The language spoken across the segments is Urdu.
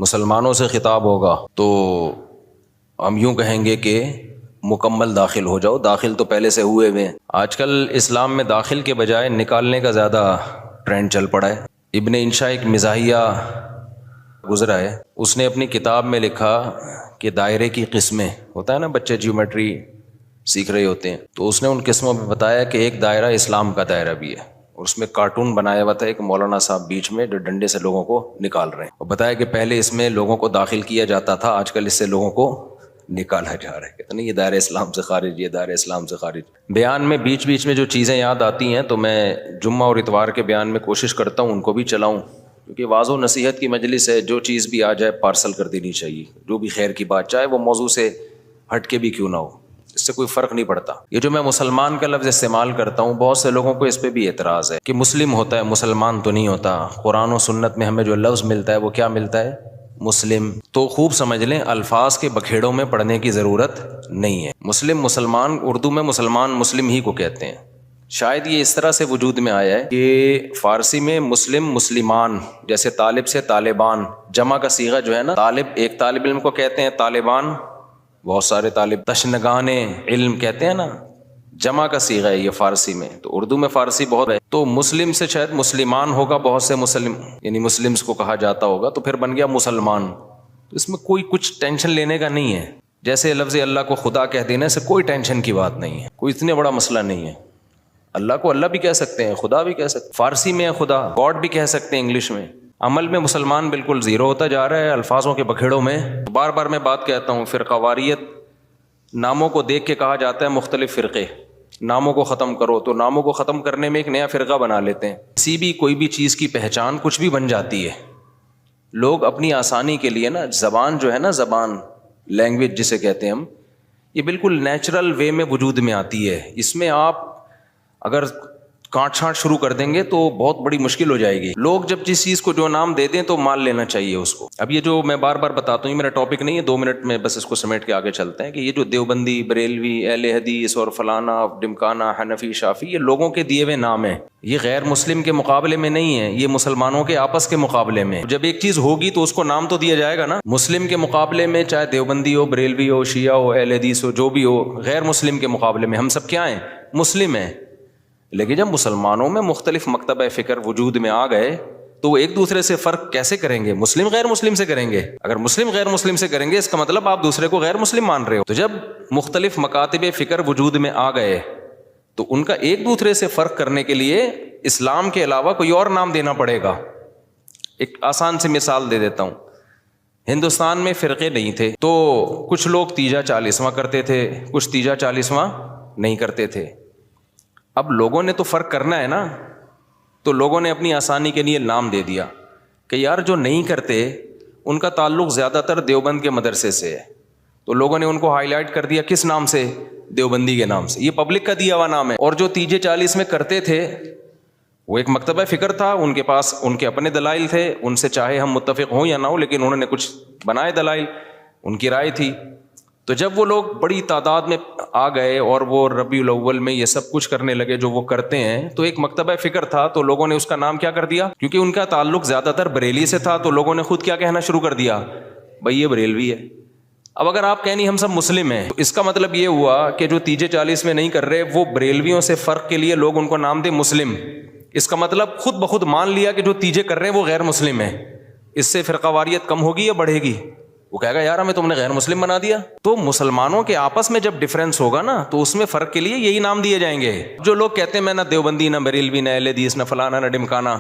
مسلمانوں سے خطاب ہوگا تو ہم یوں کہیں گے کہ مکمل داخل ہو جاؤ، داخل تو پہلے سے ہوئے ہوئے ہیں۔ آج کل اسلام میں داخل کے بجائے نکالنے کا زیادہ ٹرینڈ چل پڑا ہے۔ ابن انشا ایک مزاحیہ گزرا ہے، اس نے اپنی کتاب میں لکھا کہ دائرے کی قسمیں، ہوتا ہے نا بچے جیومیٹری سیکھ رہے ہوتے ہیں، تو اس نے ان قسموں میں بتایا کہ ایک دائرہ اسلام کا دائرہ بھی ہے، اور اس میں کارٹون بنایا ہوا تھا ایک مولانا صاحب بیچ میں جو ڈنڈے سے لوگوں کو نکال رہے ہیں، اور بتایا کہ پہلے اس میں لوگوں کو داخل کیا جاتا تھا، آج کل اس سے لوگوں کو نکالا جا رہا ہے۔ کہتے نہیں یہ دائرہ اسلام سے خارج، یہ دائرہ اسلام سے خارج۔ بیان میں بیچ بیچ میں جو چیزیں یاد آتی ہیں تو میں جمعہ اور اتوار کے بیان میں کوشش کرتا ہوں ان کو بھی چلاؤں، کیونکہ واعظ و نصیحت کی مجلس ہے، جو چیز بھی آ جائے پارسل کر دینی چاہیے، جو بھی خیر کی بات، چاہے وہ موضوع سے ہٹ کے بھی کیوں نہ ہو، اس سے کوئی فرق نہیں پڑتا۔ یہ جو میں مسلمان کا لفظ استعمال کرتا ہوں، بہت سے لوگوں کو اس پہ بھی اعتراض ہے کہ مسلم ہوتا ہے، مسلمان تو نہیں ہوتا۔ قرآن و سنت میں ہمیں جو لفظ ملتا ہے وہ کیا ملتا ہے؟ مسلم۔ تو خوب سمجھ لیں، الفاظ کے بکھیڑوں میں پڑھنے کی ضرورت نہیں ہے۔ مسلم، مسلمان، اردو میں مسلمان مسلم ہی کو کہتے ہیں۔ شاید یہ اس طرح سے وجود میں آیا ہے کہ فارسی میں مسلم مسلمان، جیسے طالب سے طالبان، جمع کا صیغہ جو ہے نا، طالب ایک طالب علم کو کہتے ہیں، طالبان بہت سارے طالب، تشنگان علم کہتے ہیں نا، جمع کا صیغہ ہے یہ فارسی میں، تو اردو میں فارسی بہت ہے، تو مسلم سے شاید مسلمان ہوگا، بہت سے مسلم یعنی مسلمز کو کہا جاتا ہوگا، تو پھر بن گیا مسلمان۔ تو اس میں کوئی کچھ ٹینشن لینے کا نہیں ہے، جیسے لفظ اللہ کو خدا کہہ دینے سے کوئی ٹینشن کی بات نہیں ہے، کوئی اتنے بڑا مسئلہ نہیں ہے۔ اللہ کو اللہ بھی کہہ سکتے ہیں، خدا بھی کہہ سکتے ہیں، فارسی میں خدا، گاڈ بھی کہہ سکتے ہیں انگلش میں۔ عمل میں مسلمان بالکل زیرو ہوتا جا رہا ہے الفاظوں کے بکھیڑوں میں۔ بار بار میں بات کہتا ہوں، فرقہ واریت ناموں کو دیکھ کے کہا جاتا ہے مختلف فرقے، ناموں کو ختم کرو، تو ناموں کو ختم کرنے میں ایک نیا فرقہ بنا لیتے ہیں۔ کسی بھی کوئی بھی چیز کی پہچان کچھ بھی بن جاتی ہے، لوگ اپنی آسانی کے لیے نا، زبان جو ہے نا، زبان لینگویج جسے کہتے ہیں ہم، یہ بالکل نیچرل وے میں وجود میں آتی ہے، اس میں آپ اگر کاٹ چھانٹ شروع کر دیں گے تو بہت بڑی مشکل ہو جائے گی۔ لوگ جب جس چیز کو جو نام دے دیں تو مان لینا چاہیے اس کو۔ اب یہ جو میں بار بار بتاتا ہوں، یہ میرا ٹاپک نہیں ہے، 2 منٹ میں بس اس کو سمیٹ کے آگے چلتے ہیں، کہ یہ جو دیوبندی، بریلوی، اہل حدیث اور فلانا، ڈمکانا، حنفی، شافعی، یہ لوگوں کے دیے ہوئے نام ہیں، یہ غیر مسلم کے مقابلے میں نہیں ہے، یہ مسلمانوں کے آپس کے مقابلے میں۔ جب ایک چیز ہوگی تو اس کو نام تو دیا جائے گا نا۔ مسلم کے مقابلے میں چاہے دیوبندی ہو، بریلوی ہو، شیعہ ہو، اہل حدیث ہو، جو بھی ہو، غیر مسلم کے مقابلے میں ہم سب کیا ہیں؟ مسلم ہیں۔ لیکن جب مسلمانوں میں مختلف مکتبہ فکر وجود میں آ گئے تو وہ ایک دوسرے سے فرق کیسے کریں گے؟ مسلم غیر مسلم سے کریں گے۔ اگر مسلم غیر مسلم سے کریں گے اس کا مطلب آپ دوسرے کو غیر مسلم مان رہے ہو۔ تو جب مختلف مکاتب فکر وجود میں آ گئے تو ان کا ایک دوسرے سے فرق کرنے کے لیے اسلام کے علاوہ کوئی اور نام دینا پڑے گا۔ ایک آسان سی مثال دے دیتا ہوں، ہندوستان میں فرقے نہیں تھے تو کچھ لوگ تیجا چالیسواں کرتے تھے، کچھ تیجا چالیسواں نہیں کرتے تھے۔ اب لوگوں نے تو فرق کرنا ہے نا، تو لوگوں نے اپنی آسانی کے لیے نام دے دیا کہ یار جو نہیں کرتے ان کا تعلق زیادہ تر دیوبند کے مدرسے سے ہے، تو لوگوں نے ان کو ہائی لائٹ کر دیا کس نام سے؟ دیوبندی کے نام سے۔ یہ پبلک کا دیا ہوا نام ہے۔ اور جو تیجے 40 میں کرتے تھے وہ ایک مکتبہ فکر تھا، ان کے پاس ان کے اپنے دلائل تھے، ان سے چاہے ہم متفق ہوں یا نہ ہوں لیکن انہوں نے کچھ بنائے دلائل، ان کی رائے تھی۔ تو جب وہ لوگ بڑی تعداد میں آ گئے اور وہ ربیع الاول میں یہ سب کچھ کرنے لگے جو وہ کرتے ہیں، تو ایک مکتبہ فکر تھا تو لوگوں نے اس کا نام کیا کر دیا؟ کیونکہ ان کا تعلق زیادہ تر بریلی سے تھا تو لوگوں نے خود کیا کہنا شروع کر دیا؟ بھائی یہ بریلوی ہے۔ اب اگر آپ کہیں نہیں ہم سب مسلم ہیں، تو اس کا مطلب یہ ہوا کہ جو تیجے 40 میں نہیں کر رہے وہ بریلویوں سے فرق کے لیے لوگ ان کو نام دیں مسلم، اس کا مطلب خود بخود مان لیا کہ جو تیجے کر رہے ہیں وہ غیر مسلم ہیں۔ اس سے فرقہ واریت کم ہوگی یا بڑھے گی؟ وہ کہے گا یار ہمیں تم نے غیر مسلم بنا دیا۔ تو مسلمانوں کے آپس میں جب ڈفرینس ہوگا نا تو اس میں فرق کے لیے یہی نام دیے جائیں گے۔ جو لوگ کہتے ہیں میں نہ دیوبندی، نہ بریلوی، نہ اہل حدیث، نہ فلانا، نہ ڈمکانا،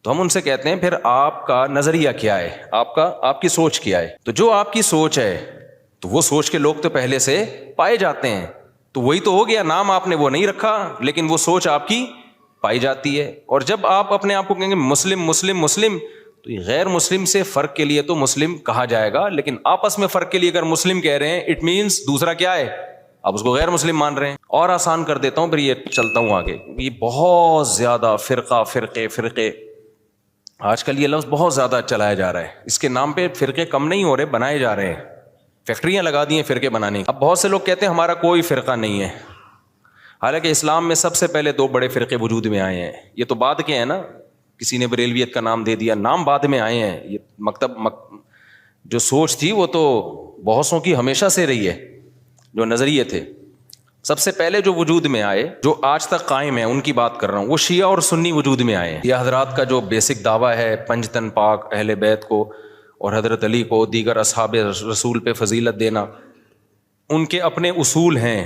تو ہم ان سے کہتے ہیں پھر آپ کا نظریہ کیا ہے، آپ کی سوچ کیا ہے؟ تو جو آپ کی سوچ ہے تو وہ سوچ کے لوگ تو پہلے سے پائے جاتے ہیں، تو وہی تو ہو گیا، نام آپ نے وہ نہیں رکھا لیکن وہ سوچ آپ کی پائی جاتی ہے۔ اور جب آپ اپنے آپ کو کہیں گے مسلم مسلم مسلم، تو یہ غیر مسلم سے فرق کے لیے تو مسلم کہا جائے گا، لیکن آپس میں فرق کے لیے اگر مسلم کہہ رہے ہیں اٹ مینس دوسرا کیا ہے؟ آپ اس کو غیر مسلم مان رہے ہیں۔ اور آسان کر دیتا ہوں پھر یہ چلتا ہوں آگے۔ یہ بہت زیادہ فرقے آج کل یہ لفظ بہت زیادہ چلایا جا رہا ہے، اس کے نام پہ فرقے کم نہیں ہو رہے، بنائے جا رہے ہیں، فیکٹریاں لگا دی ہیں فرقے بنانے کی۔ اب بہت سے لوگ کہتے ہیں ہمارا کوئی فرقہ نہیں ہے، حالانکہ اسلام میں سب سے پہلے 2 بڑے فرقے وجود میں آئے ہیں، یہ تو بعد کے ہیں نا، کسی نے بریلویت کا نام دے دیا، نام بعد میں آئے ہیں، یہ جو سوچ تھی وہ تو بہتوں کی ہمیشہ سے رہی ہے، جو نظریے تھے سب سے پہلے جو وجود میں آئے، جو آج تک قائم ہیں، ان کی بات کر رہا ہوں، وہ شیعہ اور سنی وجود میں آئے ہیں۔ یہ حضرات کا جو بیسک دعویٰ ہے پنج تن پاک، اہل بیت کو اور حضرت علی کو، دیگر اصحاب رسول پہ فضیلت دینا، ان کے اپنے اصول ہیں،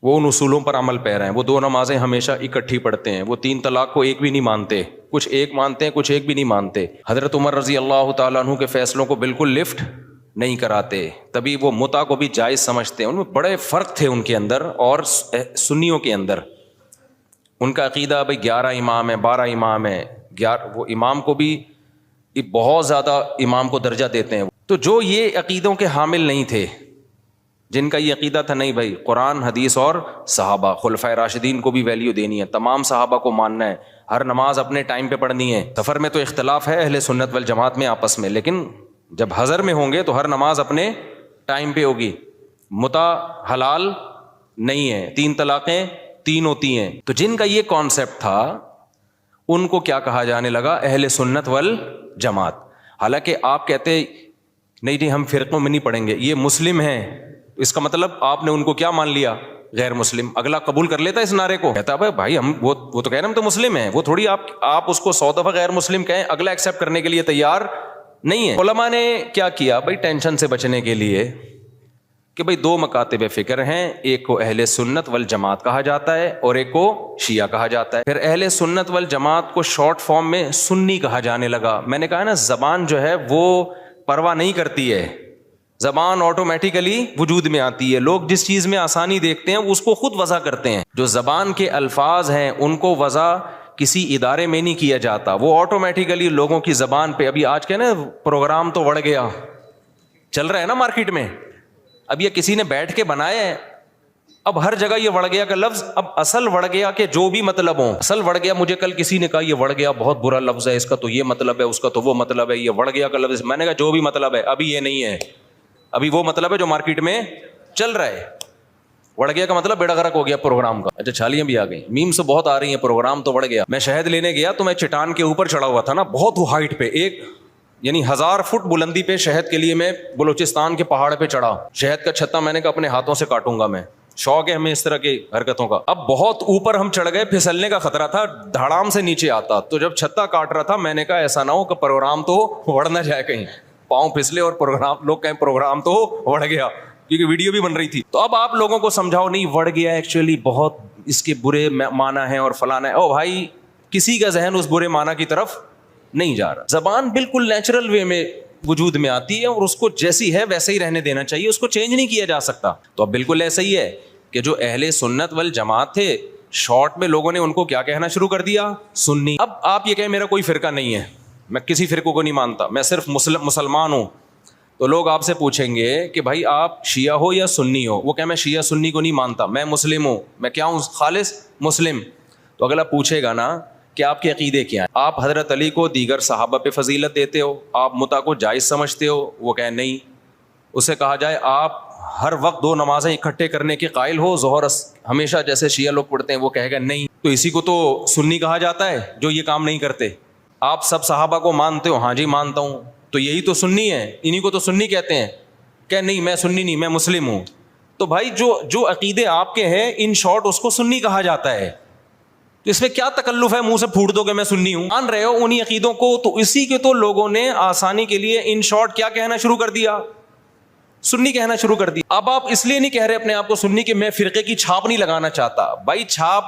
وہ ان اصولوں پر عمل پیرا ہیں۔ وہ دو نمازیں ہمیشہ اکٹھی پڑھتے ہیں، وہ تین طلاق کو ایک بھی نہیں مانتے، کچھ ایک مانتے ہیں، کچھ ایک بھی نہیں مانتے۔ حضرت عمر رضی اللہ تعالیٰ عنہ کے فیصلوں کو بالکل لفٹ نہیں کراتے، تبھی وہ متع کو بھی جائز سمجھتے ہیں۔ ان میں بڑے فرق تھے ان کے اندر اور سنیوں کے اندر۔ ان کا عقیدہ بھائی 11 امام ہیں، 12 امام ہیں، وہ امام کو بھی بہت زیادہ امام کو درجہ دیتے ہیں۔ تو جو یہ عقیدوں کے حامل نہیں تھے، جن کا یہ عقیدہ تھا نہیں بھائی قرآن حدیث اور صحابہ، خلفائے راشدین کو بھی ویلیو دینی ہے، تمام صحابہ کو ماننا ہے، ہر نماز اپنے ٹائم پہ پڑھنی ہے۔ سفر میں تو اختلاف ہے اہل سنت والجماعت میں آپس میں، لیکن جب حضر میں ہوں گے تو ہر نماز اپنے ٹائم پہ ہوگی۔ متع حلال نہیں ہے، 3 طلاقیں 3 ہوتی ہیں۔ تو جن کا یہ کانسیپٹ تھا ان کو کیا کہا جانے لگا؟ اہل سنت والجماعت۔ حالانکہ آپ کہتے نہیں جی ہم فرقوں میں نہیں پڑھیں گے، یہ مسلم ہیں، اس کا مطلب آپ نے ان کو کیا مان لیا؟ غیر مسلم۔ اگلا قبول کر لیتا اس نعرے کو، کہتا ہے بھائی ہم وہ تو کہہ رہے ہیں ہم تو مسلم ہیں، وہ تھوڑی آپ اس کو 100 دفعہ غیر مسلم کہیں، اگلا ایکسیپٹ کرنے کے لیے تیار نہیں ہے۔ علماء نے کیا کیا بھائی ٹینشن سے بچنے کے لیے کہ بھائی 2 مکاتب فکر ہیں، ایک کو اہل سنت والجماعت کہا جاتا ہے اور ایک کو شیعہ کہا جاتا ہے۔ پھر اہل سنت والجماعت کو شارٹ فارم میں سنی کہا جانے لگا۔ میں نے کہا نا زبان جو ہے وہ پرواہ نہیں کرتی ہے، زبان آٹومیٹیکلی وجود میں آتی ہے۔ لوگ جس چیز میں آسانی دیکھتے ہیں اس کو خود وضع کرتے ہیں۔ جو زبان کے الفاظ ہیں ان کو وضع کسی ادارے میں نہیں کیا جاتا، وہ آٹومیٹیکلی لوگوں کی زبان پہ۔ ابھی آج کے نا پروگرام تو بڑھ گیا، چل رہا ہے نا مارکیٹ میں، اب یہ کسی نے بیٹھ کے بنایا ہے، اب ہر جگہ یہ وڑ گیا کا لفظ، اب اصل وڑ گیا کہ جو بھی مطلب ہوں، اصل وڑ گیا۔ مجھے کل کسی نے کہا یہ وڑ گیا بہت برا لفظ ہے، اس کا تو یہ مطلب ہے، اس کا تو وہ مطلب ہے، یہ وڑ گیا کا لفظ۔ میں نے کہا جو بھی مطلب ہے ابھی یہ نہیں ہے، ابھی وہ مطلب ہے جو مارکیٹ میں چل رہا ہے۔ وڑ گیا کا مطلب بیڑا غرق ہو گیا پروگرام کا۔ اچھا چھالیاں بھی آ گئی، میم سے بہت آ رہی ہیں، پروگرام تو وڑ گیا۔ میں شہد لینے گیا تو میں چٹان کے اوپر چڑھا ہوا تھا نا، بہت ہائٹ پہ، ایک یعنی 1000 فٹ بلندی پہ شہد کے لیے میں بلوچستان کے پہاڑ پہ چڑھا۔ شہد کا چھتا میں نے کہا اپنے ہاتھوں سے کاٹوں گا میں، شوق ہے ہمیں اس طرح کی حرکتوں کا۔ اب بہت اوپر ہم چڑھ گئے، پھسلنے کا خطرہ تھا، دھڑام سے نیچے آتا، تو جب چھتا کاٹ رہا تھا میں نے کہا ایسا نہ ہو کہ پروگرام تو وڑ نہ جائے کہیں، پاؤں پھسلے اور پروگرام لوگ کہیں پروگرام تو وڑ گیا، کیونکہ ویڈیو بھی بن رہی تھی۔ تو اب آپ لوگوں کو سمجھاؤ نہیں وڑ گیا، ایکچولی بہت اس کے برے معنی ہیں اور فلانا ہے۔ او بھائی کسی کا ذہن اس برے معنی کی طرف نہیں جا رہا، زبان بالکل نیچرل وے میں وجود میں آتی ہے اور اس کو جیسی ہے ویسے ہی رہنے دینا چاہیے، اس کو چینج نہیں کیا جا سکتا۔ تو اب بالکل ایسا ہی ہے کہ جو اہل سنت والجماعت تھے، شارٹ میں لوگوں نے ان کو کیا کہنا شروع کر دیا؟ سنی۔ اب آپ یہ کہیں میرا کوئی فرقہ نہیں ہے، میں کسی فرقے کو نہیں مانتا، میں صرف مسلمان ہوں، تو لوگ آپ سے پوچھیں گے کہ بھائی آپ شیعہ ہو یا سنی ہو؟ وہ کہ میں شیعہ سنی کو نہیں مانتا، میں مسلم ہوں، میں کیا ہوں؟ خالص مسلم۔ تو اگلا پوچھے گا نا کہ آپ کے عقیدے کیا ہیں؟ آپ حضرت علی کو دیگر صحابہ پہ فضیلت دیتے ہو، آپ متع کو جائز سمجھتے ہو؟ وہ کہیں نہیں۔ اسے کہا جائے آپ ہر وقت 2 نمازیں اکٹھے کرنے کے قائل ہو، ظہر ہمیشہ جیسے شیعہ لوگ پڑھتے ہیں؟ وہ کہے گا نہیں۔ تو اسی کو تو سنی کہا جاتا ہے جو یہ کام نہیں کرتے۔ آپ سب صحابہ کو مانتے ہو؟ ہاں جی مانتا ہوں۔ تو یہی تو سنی ہے، انہی کو تو سنی کہتے ہیں۔ کہ نہیں میں سنی نہیں، میں مسلم ہوں۔ تو بھائی جو عقیدے آپ کے ہیں ان شارٹ اس کو سنی کہا جاتا ہے، تو اس میں کیا تکلف ہے منہ سے پھوٹ دو کہ میں سنی ہوں؟ مان رہے ہو انہی عقیدوں کو، تو اسی کے تو لوگوں نے آسانی کے لیے ان شارٹ کیا کہنا شروع کر دیا؟ سنی کہنا شروع کر دیا۔ اب آپ اس لیے نہیں کہہ رہے اپنے آپ کو سنی کہ میں فرقے کی چھاپ نہیں لگانا چاہتا۔ بھائی چھاپ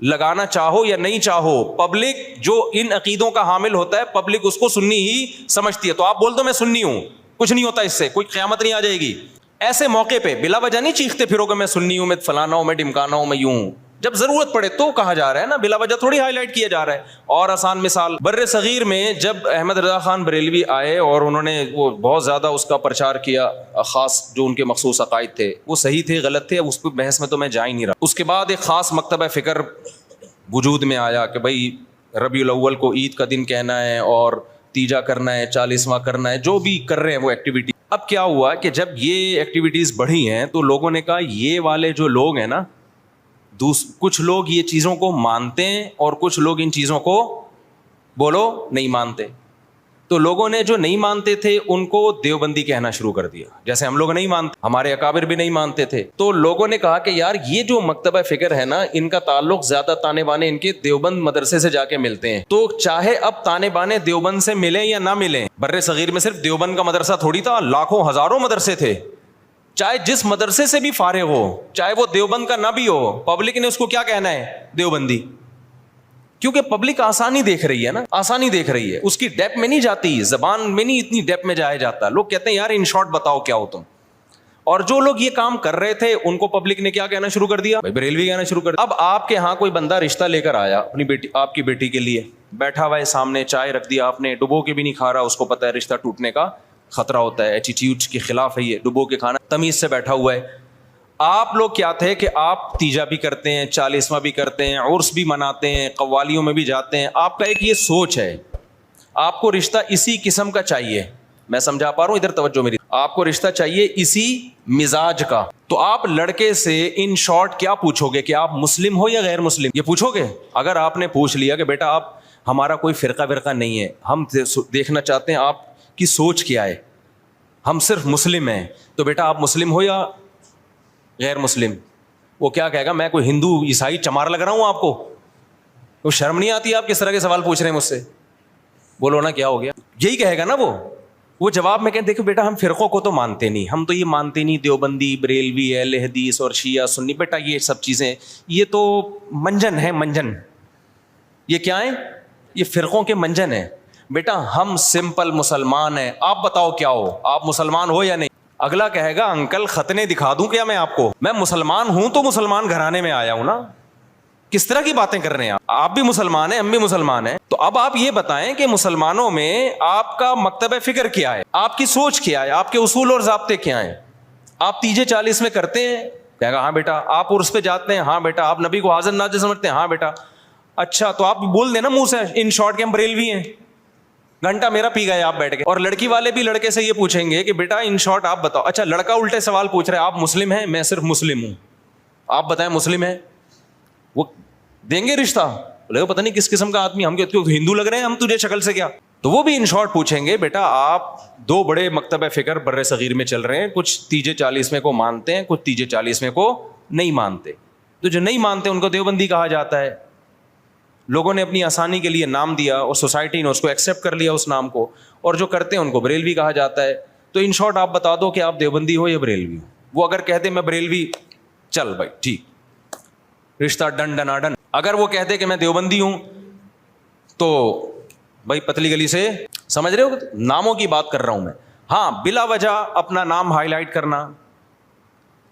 لگانا چاہو یا نہیں چاہو، پبلک جو ان عقیدوں کا حامل ہوتا ہے پبلک اس کو سنی ہی سمجھتی ہے۔ تو آپ بول دو میں سنی ہوں، کچھ نہیں ہوتا، اس سے کوئی قیامت نہیں آ جائے گی۔ ایسے موقع پہ بلا وجہ نہیں چیختے پھرو کہ میں سنی ہوں، میں فلانا ہوں، میں ڈمکانا ہوں، میں یوں ہوں۔ جب ضرورت پڑے تو کہا جا رہا ہے نا، بلا وجہ تھوڑی ہائی لائٹ کیا جا رہا ہے۔ اور آسان مثال بر صغیر میں جب احمد رضا خان بریلوی آئے اور انہوں نے وہ بہت زیادہ اس کا پرچار کیا، خاص جو ان کے مخصوص عقائد تھے وہ صحیح تھے غلط تھے، اب اس پہ بحث میں تو میں جا ہی نہیں رہا۔ اس کے بعد ایک خاص مکتبہ فکر وجود میں آیا کہ بھائی ربیع الاول کو عید کا دن کہنا ہے اور تیجا کرنا ہے، 40واں کرنا ہے، جو بھی کر رہے ہیں وہ ایکٹیویٹی۔ اب کیا ہوا کہ جب یہ ایکٹیویٹیز بڑھی ہیں تو لوگوں نے کہا یہ والے جو لوگ ہیں نا، کچھ لوگ یہ چیزوں کو مانتے ہیں اور کچھ لوگ ان چیزوں کو بولو نہیں مانتے۔ تو لوگوں نے جو نہیں مانتے تھے ان کو دیوبندی کہنا شروع کر دیا، جیسے ہم لوگ نہیں مانتے، ہمارے اکابر بھی نہیں مانتے تھے، تو لوگوں نے کہا کہ یار یہ جو مکتبہ فکر ہے نا، ان کا تعلق زیادہ تانے بانے ان کے دیوبند مدرسے سے جا کے ملتے ہیں، تو چاہے اب تانے بانے دیوبند سے ملیں یا نہ ملیں، بر صغیر میں صرف دیوبند کا مدرسہ تھوڑی تھا، لاکھوں ہزاروں مدرسے تھے، چاہے جس مدرسے سے بھی فارغ ہو، چاہے وہ دیوبند کا نہ بھی ہو، پبلک نے اس کو کیا کہنا ہے؟ دیوبندی، کیونکہ پبلک آسانی دیکھ رہی ہے نا، آسانی دیکھ رہی ہے، اس کی ڈیپ میں نہیں جاتی، زبان میں نہیں اتنی ڈیپ میں جایا جاتا، لوگ کہتے ہیں یار ان شارٹ بتاؤ کیا ہو تم، اور جو لوگ یہ کام کر رہے تھے ان کو پبلک نے کیا کہنا شروع کر دیا؟ بریلوی کہنا شروع کر دیا۔ اب آپ کے ہاں کوئی بندہ رشتہ لے کر آیا اپنی بیٹی، آپ کی بیٹی کے لیے، بیٹھا ہوا ہے سامنے، چائے رکھ دیا آپ نے، ڈبو کے بھی نہیں کھا رہا، اس کو پتا ہے رشتہ ٹوٹنے کا خطرہ ہوتا ہے، ایٹیٹیوڈ کے خلاف ہے یہ، ڈبو کے کھانا، تمیز سے بیٹھا ہوا ہے۔ آپ لوگ کیا تھے کہ آپ تیجا بھی کرتے ہیں، 40واں بھی کرتے ہیں، عرس بھی مناتے ہیں، قوالیوں میں بھی جاتے ہیں، آپ کا ایک یہ سوچ ہے آپ کو رشتہ اسی قسم کا چاہیے، میں سمجھا پا رہا ہوں، ادھر توجہ میری، آپ کو رشتہ چاہیے اسی مزاج کا، تو آپ لڑکے سے ان شارٹ کیا پوچھو گے کہ آپ مسلم ہو یا غیر مسلم، یہ پوچھو گے؟ اگر آپ نے پوچھ لیا کہ بیٹا آپ ہمارا کوئی فرقہ نہیں ہے، ہم دیکھنا چاہتے ہیں آپ کی سوچ کیا ہے، ہم صرف مسلم ہیں، تو بیٹا آپ مسلم ہو یا غیر مسلم، وہ کیا کہے گا؟ میں کوئی ہندو عیسائی چمار لگ رہا ہوں آپ کو؟ وہ شرم نہیں آتی آپ کس طرح کے سوال پوچھ رہے ہیں مجھ سے؟ بولو نا کیا ہو گیا، یہی کہے گا نا وہ جواب میں کہیں دیکھو بیٹا ہم فرقوں کو تو مانتے نہیں، ہم تو یہ مانتے نہیں دیوبندی، بریلوی، اہل حدیث اور شیعہ سنی، بیٹا یہ سب چیزیں یہ تو منجن ہے، منجن، یہ کیا ہے؟ یہ فرقوں کے منجن ہیں، بیٹا ہم سمپل مسلمان ہیں، آپ بتاؤ کیا ہو، آپ مسلمان ہو یا نہیں؟ اگلا کہے گا انکل ختنے دکھا دوں کیا میں آپ کو، میں مسلمان ہوں تو مسلمان گھرانے میں آیا ہوں نا، کس طرح کی باتیں کر رہے ہیں آپ بھی مسلمان ہیں، ہم بھی مسلمان ہیں، تو اب آپ یہ بتائیں کہ مسلمانوں میں آپ کا مکتبہ فکر کیا ہے، آپ کی سوچ کیا ہے، آپ کے اصول اور ضابطے کیا ہیں؟ آپ تیجے 40 میں کرتے ہیں؟ کہے گا ہاں بیٹا۔ آپ عرس پہ جاتے ہیں؟ ہاں بیٹا۔ آپ نبی کو حاضر ناظر سمجھتے ہیں؟ ہاں بیٹا۔ اچھا تو آپ بول دینا منہ سے ان شارٹ کے ہم بریلوی ہیں، گھنٹہ میرا پی گئے آپ بیٹھ کے۔ اور لڑکی والے بھی لڑکے سے یہ پوچھیں گے کہ بیٹا ان شارٹ آپ بتاؤ۔ اچھا لڑکا الٹے سوال پوچھ رہا ہے، آپ مسلم ہیں؟ میں صرف مسلم ہوں، آپ بتائیں مسلم ہیں؟ وہ دیں گے رشتہ؟ بولے گا پتہ نہیں کس قسم کا آدمی، ہم ہندو لگ رہے ہیں ہم تجھے شکل سے کیا؟ تو وہ بھی ان شارٹ پوچھیں گے بیٹا آپ دو بڑے مکتبہ فکر بر صغیر میں چل رہے ہیں، کچھ تیجے 40 کو مانتے ہیں، کچھ تیجے 40 کو نہیں مانتے، تو جو نہیں مانتے ان کو دیوبندی کہا جاتا ہے۔ لوگوں نے اپنی آسانی کے لیے نام دیا اور سوسائٹی نے اس کو ایکسیپٹ کر لیا اس نام کو، اور جو کرتے ہیں ان کو بریلوی کہا جاتا ہے۔ تو ان شارٹ آپ بتا دو کہ آپ دیوبندی ہو یا بریلوی ہو۔ وہ اگر کہتے میں بریلوی، چل بھائی ٹھیک، رشتہ ڈن ڈنا ڈن۔ اگر وہ کہتے کہ میں دیوبندی ہوں تو بھائی پتلی گلی سے، سمجھ رہے ہو ناموں کی بات کر رہا ہوں میں۔ ہاں بلا وجہ اپنا نام ہائی لائٹ کرنا۔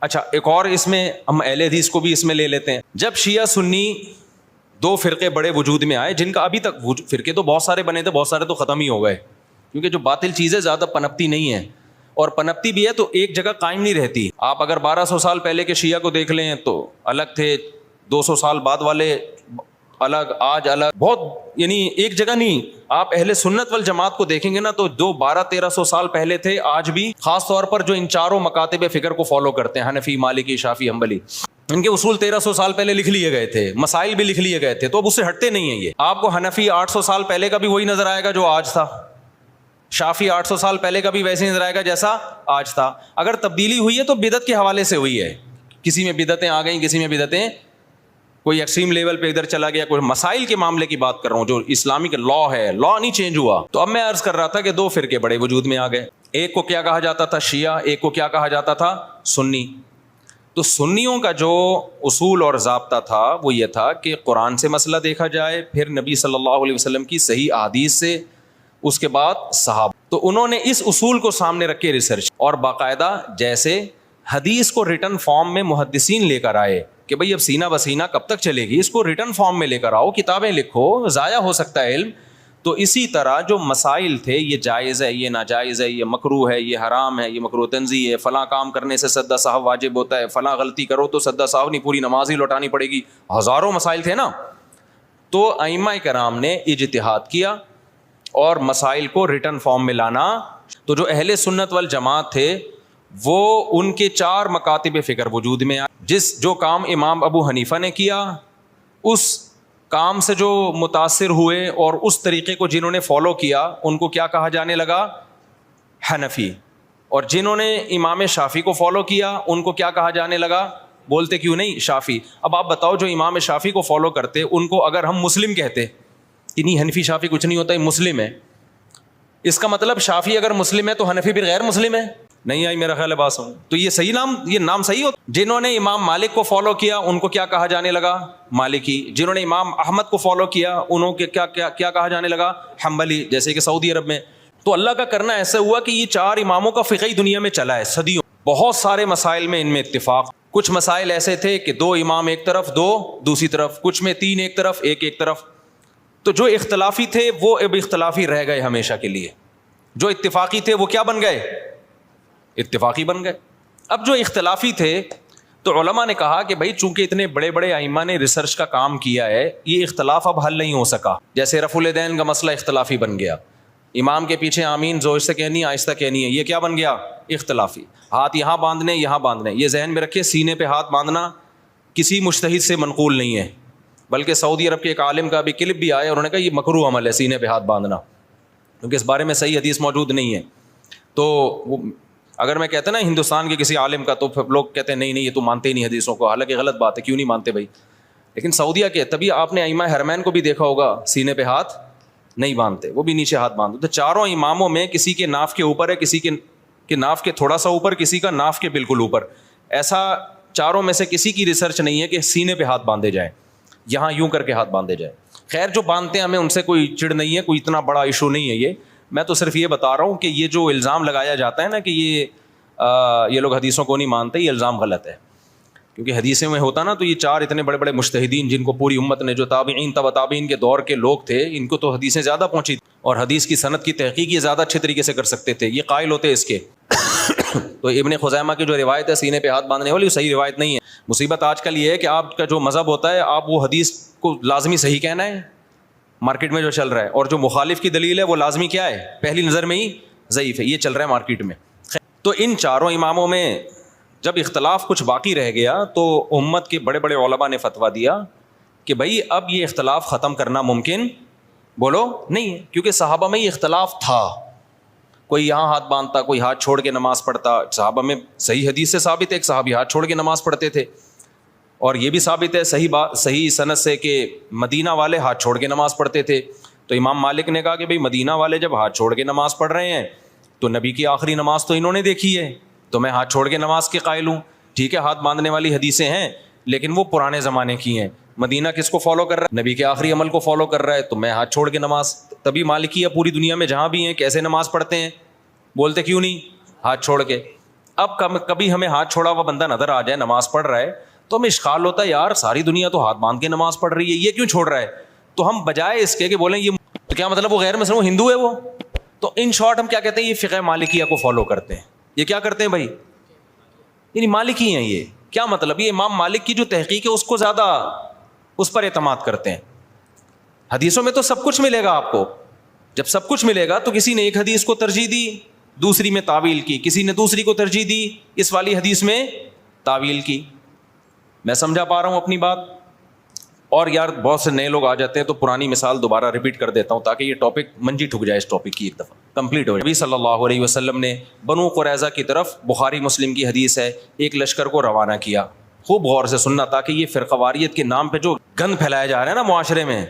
اچھا ایک اور اس میں ہم اہل حدیث کو بھی اس میں لے لیتے ہیں۔ جب شیعہ سنی دو فرقے بڑے وجود میں آئے، جن کا ابھی تک فرقے تو بہت سارے بنے تھے، بہت سارے تو ختم ہی ہو گئے، کیونکہ جو باطل چیزیں زیادہ پنپتی نہیں ہیں، اور پنپتی بھی ہے تو ایک جگہ قائم نہیں رہتی۔ آپ اگر 1200 سال پہلے کے شیعہ کو دیکھ لیں تو الگ تھے، 200 سال بعد والے الگ، آج الگ، بہت یعنی ایک جگہ نہیں۔ آپ اہل سنت والجماعت کو دیکھیں گے نا تو جو 1200-1300 سال پہلے تھے آج بھی، خاص طور پر جو ان چاروں مکاتب فکر کو فالو کرتے ہیں، حنفی، مالکی، شافعی، حنبلی، ان کے اصول 1300 سال پہلے لکھ لیے گئے تھے، مسائل بھی لکھ لیے گئے تھے، تو اب اس سے ہٹتے نہیں ہیں۔ یہ آپ کو حنفی 800 سال پہلے کا بھی وہی نظر آئے گا جو آج تھا، شافعی 800 سال پہلے کا بھی ویسے نظر آئے گا جیسا آج تھا۔ اگر تبدیلی ہوئی ہے تو بدعت کے حوالے سے ہوئی ہے، کسی میں بدعتیں آ گئیں، کسی میں بدعتیں، کوئی ایکسٹریم لیول پہ ادھر چلا گیا، کوئی مسائل کے معاملے کی بات کر رہا ہوں، جو اسلامک لا ہے، لا نہیں چینج ہوا۔ تو اب میں عرض کر رہا تھا کہ دو فرقے بڑے وجود میں آ گئے، ایک کو کیا کہا جاتا تھا؟ شیعہ، ایک کو کیا کہا جاتا تھا؟ سنی۔ تو سنیوں کا جو اصول اور ضابطہ تھا وہ یہ تھا کہ قرآن سے مسئلہ دیکھا جائے، پھر نبی صلی اللہ علیہ وسلم کی صحیح احادیث سے، اس کے بعد صحابہ۔ تو انہوں نے اس اصول کو سامنے رکھ کے ریسرچ، اور باقاعدہ جیسے حدیث کو ریٹن فارم میں محدثین لے کر آئے کہ بھئی اب سینہ بسینہ کب تک چلے گی، اس کو ریٹن فارم میں لے کر آؤ، کتابیں لکھو، ضائع ہو سکتا ہے علم۔ تو اسی طرح جو مسائل تھے، یہ جائز ہے، یہ ناجائز ہے، یہ مکروہ ہے، یہ حرام ہے، یہ مکروہ تنزیہ ہے، فلاں کام کرنے سے سدا صاحب واجب ہوتا ہے، فلاں غلطی کرو تو سدا صاحب نہیں، پوری نماز ہی لوٹانی پڑے گی، ہزاروں مسائل تھے نا۔ تو ائمہ کرام نے اجتہاد کیا اور مسائل کو ریٹن فارم میں لانا۔ تو جو اہل سنت والجماعت تھے وہ ان کے 4 مکاتب فکر وجود میں آئے، جو کام امام ابو حنیفہ نے کیا اس کام سے جو متاثر ہوئے اور اس طریقے کو جنہوں نے فالو کیا ان کو کیا کہا جانے لگا؟ حنفی. اور جنہوں نے امام شافعی کو فالو کیا ان کو کیا کہا جانے لگا؟ بولتے کیوں نہیں؟ شافعی. اب آپ بتاؤ جو امام شافعی کو فالو کرتے ان کو اگر ہم مسلم کہتے کہ نہیں حنفی شافعی کچھ نہیں ہوتا، یہ مسلم ہے، اس کا مطلب شافعی اگر مسلم ہے تو حنفی بھی غیر مسلم ہے؟ نہیں آئی میرا خیال ہے بات سمجھ. تو یہ صحیح نام، یہ نام صحیح ہوتا؟ جنہوں نے امام مالک کو فالو کیا ان کو کیا کہا جانے لگا؟ مالکی. جنہوں نے امام احمد کو فالو کیا انہوں کے کیا کہا جانے لگا؟ حنبلی. جیسے کہ سعودی عرب میں. تو اللہ کا کرنا ایسا ہوا کہ یہ 4 اماموں کا فقہی دنیا میں چلا ہے صدیوں. بہت سارے مسائل میں ان میں اتفاق. کچھ مسائل ایسے تھے کہ 2 امام ایک طرف، 2 دوسری طرف، کچھ میں 3 ایک طرف، ایک طرف. تو جو اختلافی تھے وہ اب اختلافی رہ گئے ہمیشہ کے لیے، جو اتفاقی تھے وہ کیا بن گئے؟ اتفاقی بن گئے. اب جو اختلافی تھے تو علماء نے کہا کہ بھائی چونکہ اتنے بڑے بڑے ائمہ نے ریسرچ کا کام کیا ہے، یہ اختلاف اب حل نہیں ہو سکا. جیسے رفع الیدین کا مسئلہ اختلافی بن گیا، امام کے پیچھے آمین زور سے کہنی ہے آہستہ کہنی ہے، یہ کیا بن گیا؟ اختلافی. ہاتھ یہاں باندھنے یہاں باندھنے، یہ ذہن میں رکھے سینے پہ ہاتھ باندھنا کسی مجتہد سے منقول نہیں ہے، بلکہ سعودی عرب کے ایک عالم کا بھی کلپ بھی آیا، انہوں نے کہا یہ مکروہ عمل ہے سینے پہ ہاتھ باندھنا، کیونکہ اس بارے میں صحیح حدیث موجود نہیں ہے. تو اگر میں کہتا نا ہندوستان کے کسی عالم کا، تو پھر لوگ کہتے ہیں نہیں یہ تو مانتے ہی نہیں حدیثوں کو، حالانکہ غلط بات ہے، کیوں نہیں مانتے بھائی؟ لیکن سعودیہ کے تبھی آپ نے ائمہ حرمین کو بھی دیکھا ہوگا سینے پہ ہاتھ نہیں باندھتے، وہ بھی نیچے ہاتھ باندھتے. تو 4 اماموں میں کسی کے ناف کے اوپر ہے، کسی کے ناف کے تھوڑا سا اوپر، کسی کا ناف کے بالکل اوپر. ایسا 4 میں سے کسی کی ریسرچ نہیں ہے کہ سینے پہ ہاتھ باندھے جائیں، یہاں یوں کر کے ہاتھ باندھے جائیں. خیر جو باندھتے ہیں ہمیں ان سے کوئی چڑ نہیں ہے، کوئی اتنا بڑا ایشو نہیں ہے. میں تو صرف یہ بتا رہا ہوں کہ یہ جو الزام لگایا جاتا ہے نا کہ یہ لوگ حدیثوں کو نہیں مانتے، یہ الزام غلط ہے. کیونکہ حدیثیں میں ہوتا نا تو یہ 4 اتنے بڑے بڑے مجتہدین جن کو پوری امت نے، جو تابعین تبع تابعین کے دور کے لوگ تھے، ان کو تو حدیثیں زیادہ پہنچی اور حدیث کی سند کی تحقیق یہ زیادہ اچھے طریقے سے کر سکتے تھے، یہ قائل ہوتے اس کے. تو ابن خزیمہ کی جو روایت ہے سینے پہ ہاتھ باندھنے والی، وہ صحیح روایت نہیں ہے. مصیبت آج کل یہ ہے کہ آپ کا جو مذہب ہوتا ہے آپ وہ حدیث کو لازمی صحیح کہنا ہے، مارکیٹ میں جو چل رہا ہے، اور جو مخالف کی دلیل ہے وہ لازمی کیا ہے؟ پہلی نظر میں ہی ضعیف ہے. یہ چل رہا ہے مارکیٹ میں. تو ان 4 اماموں میں جب اختلاف کچھ باقی رہ گیا تو امت کے بڑے بڑے علماء نے فتویٰ دیا کہ بھائی اب یہ اختلاف ختم کرنا ممکن بولو نہیں ہے، کیونکہ صحابہ میں یہ اختلاف تھا. کوئی یہاں ہاتھ باندھتا، کوئی ہاتھ چھوڑ کے نماز پڑھتا. صحابہ میں صحیح حدیث سے ثابت ہے ایک صحابی ہاتھ چھوڑ کے نماز پڑھتے تھے، اور یہ بھی ثابت ہے صحیح سند سے کہ مدینہ والے ہاتھ چھوڑ کے نماز پڑھتے تھے. تو امام مالک نے کہا کہ بھئی مدینہ والے جب ہاتھ چھوڑ کے نماز پڑھ رہے ہیں تو نبی کی آخری نماز تو انہوں نے دیکھی ہے، تو میں ہاتھ چھوڑ کے نماز کے قائل ہوں. ٹھیک ہے ہاتھ باندھنے والی حدیثیں ہیں لیکن وہ پرانے زمانے کی ہیں. مدینہ کس کو فالو کر رہا ہے؟ نبی کے آخری عمل کو فالو کر رہا ہے، تو میں ہاتھ چھوڑ کے نماز. تبھی مالکیہ پوری دنیا میں جہاں بھی ہیں کیسے نماز پڑھتے ہیں؟ بولتے کیوں نہیں؟ ہاتھ چھوڑ کے. اب کبھی ہمیں ہاتھ چھوڑا ہوا بندہ نظر آ جائے نماز پڑھ رہا ہے تو ہمیں اشکال ہوتا ہے یار ساری دنیا تو ہاتھ باندھ کے نماز پڑھ رہی ہے، یہ کیوں چھوڑ رہا ہے؟ تو ہم بجائے اس کے کہ بولیں یہ تو کیا مطلب وہ غیر مسلم، وہ ہندو ہے وہ. تو ان شارٹ ہم کیا کہتے ہیں؟ یہ فقہ مالکیہ کو فالو کرتے ہیں. یہ کیا کرتے ہیں بھائی؟ یعنی مالکی ہیں. یہ کیا مطلب؟ یہ امام مالک کی جو تحقیق ہے اس کو زیادہ اس پر اعتماد کرتے ہیں. حدیثوں میں تو سب کچھ ملے گا آپ کو. جب سب کچھ ملے گا تو کسی نے ایک حدیث کو ترجیح دی، دوسری میں تعویل کی، کسی نے دوسری کو ترجیح دی، اس والی حدیث میں تعویل کی. میں سمجھا پا رہا ہوں اپنی بات؟ اور یار بہت سے نئے لوگ آ جاتے ہیں تو پرانی مثال دوبارہ ریپیٹ کر دیتا ہوں تاکہ یہ ٹاپک منجی ٹھک جائے، اس ٹاپک کی ایک دفعہ کمپلیٹ ہو جائے. نبی صلی اللہ علیہ وسلم نے بنو قریظہ کی طرف، بخاری مسلم کی حدیث ہے، ایک لشکر کو روانہ کیا. خوب غور سے سننا تاکہ یہ فرقہ واریت کے نام پہ جو گند پھیلایا جا رہا ہے نا معاشرے میں،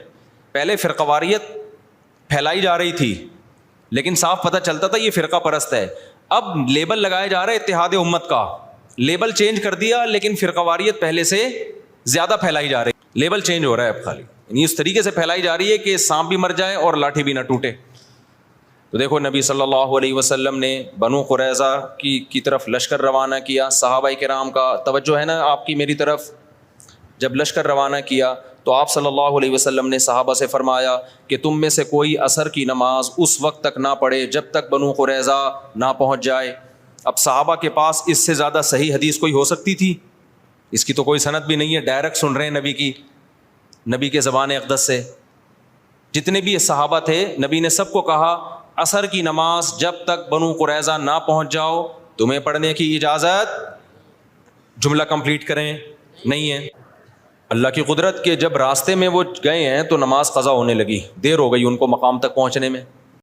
پہلے فرقہ واریت پھیلائی جا رہی تھی لیکن صاف پتہ چلتا تھا یہ فرقہ پرست ہے. اب لیبل لگایا جا رہا ہے اتحاد امت کا، لیبل چینج کر دیا لیکن فرقہ واریت پہلے سے زیادہ پھیلائی جا رہی ہے. لیبل چینج ہو رہا ہے اب خالی، یعنی اس طریقے سے پھیلائی جا رہی ہے کہ سانپ بھی مر جائے اور لاٹھی بھی نہ ٹوٹے. تو دیکھو نبی صلی اللہ علیہ وسلم نے بنو قریظہ کی طرف لشکر روانہ کیا. صحابہ کرام کا توجہ ہے نا آپ کی میری طرف. جب لشکر روانہ کیا تو آپ صلی اللہ علیہ وسلم نے صحابہ سے فرمایا کہ تم میں سے کوئی عصر کی نماز اس وقت تک نہ پڑھے جب تک بنو قریظہ نہ پہنچ جائے. اب صحابہ کے پاس اس سے زیادہ صحیح حدیث کوئی ہو سکتی تھی؟ اس کی تو کوئی سند بھی نہیں ہے، ڈائریکٹ سن رہے ہیں نبی کے زبان اقدس سے. جتنے بھی صحابہ تھے نبی نے سب کو کہا عصر کی نماز جب تک بنو قریظہ نہ پہنچ جاؤ تمہیں پڑھنے کی اجازت. جملہ کمپلیٹ کریں نہیں ہے. اللہ کی قدرت کے جب راستے میں وہ گئے ہیں تو نماز قضا ہونے لگی، دیر ہو گئی ان کو مقام تک پہنچنے میں،